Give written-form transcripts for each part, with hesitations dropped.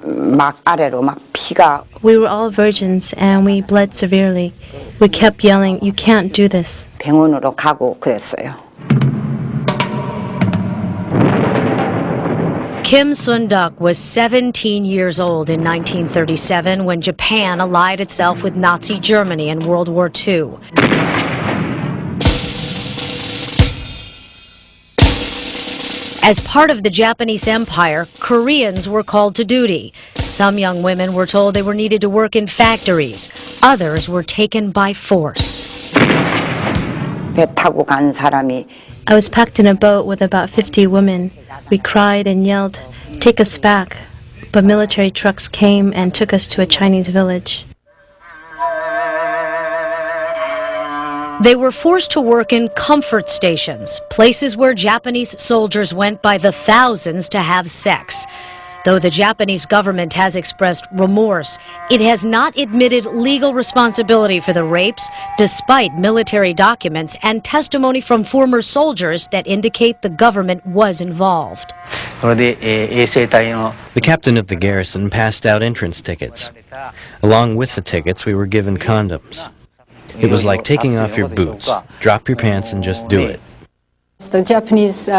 막 아래로 막 피가. We were all virgins and we bled severely. We kept yelling, "You can't do this." 병원으로 가고 그랬어요. Kim Sun-duk was 17 years old in 1937 when Japan allied itself with Nazi Germany in World War II. As part of the Japanese Empire, Koreans were called to duty. Some young women were told they were needed to work in factories. Others were taken by force. 배 타고 간 사람이 I was packed in a boat with about 50 women. We cried and yelled, "Take us back." But military trucks came and took us to a Chinese village. They were forced to work in comfort stations, places where Japanese soldiers went by the thousands to have sex. Though the Japanese government has expressed remorse, it has not admitted legal responsibility for the rapes, despite military documents and testimony from former soldiers that indicate the government was involved. The captain of the garrison passed out entrance tickets. Along with the tickets, we were given condoms. It was like taking off your boots. Drop your pants and just do it. The Japanese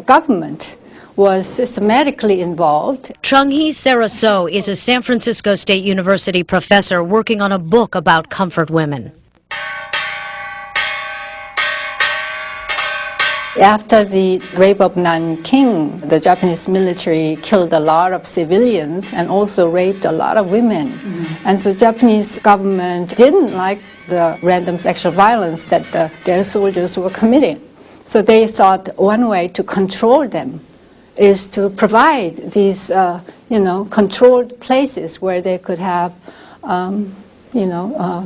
government was systematically involved. Chung-hee Saraso is a San Francisco State University professor working on a book about comfort women. After the rape of Nanking, the Japanese military killed a lot of civilians and also raped a lot of women. And so the Japanese government didn't like the random sexual violence that their soldiers were committing. So they thought one way to control them is to provide these, controlled places where they could have,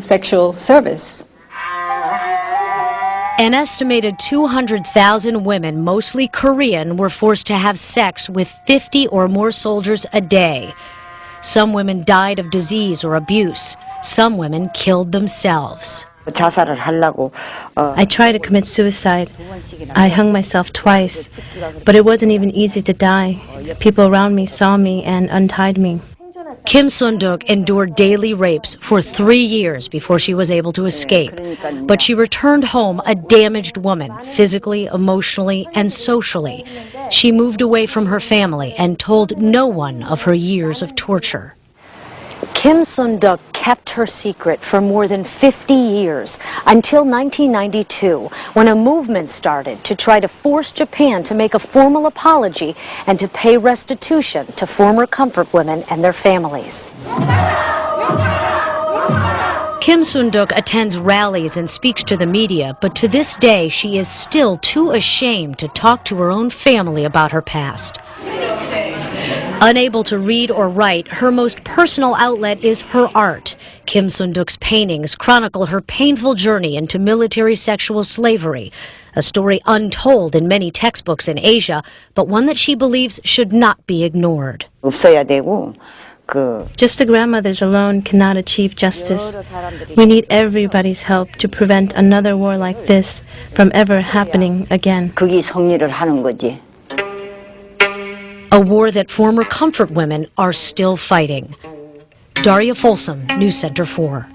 sexual service. An estimated 200,000 women, mostly Korean, were forced to have sex with 50 or more soldiers a day. Some women died of disease or abuse. Some women killed themselves. 자살을 하려고 I tried to commit suicide. I hung myself twice, but it wasn't even easy to die. People around me saw me and untied me. Kim Sun-duk endured daily rapes for 3 years before she was able to escape. But she returned home a damaged woman, physically, emotionally, and socially. She moved away from her family and told no one of her years of torture. Kim Sun-duk kept her secret for more than 50 years, until 1992, when a movement started to try to force Japan to make a formal apology and to pay restitution to former comfort women and their families. Kim Sun-duk attends rallies and speaks to the media, but to this day she is still too ashamed to talk to her own family about her past. Unable to read or write, her most personal outlet is her art. Kim Sun-duk's paintings chronicle her painful journey into military sexual slavery, a story untold in many textbooks in Asia, but one that she believes should not be ignored. 없어야 되고 Just the grandmothers alone cannot achieve justice. We need everybody's help to prevent another war like this from ever happening again. 그게 성리를 하는 거지. A war that former comfort women are still fighting. Daria Folsom, News Center 4.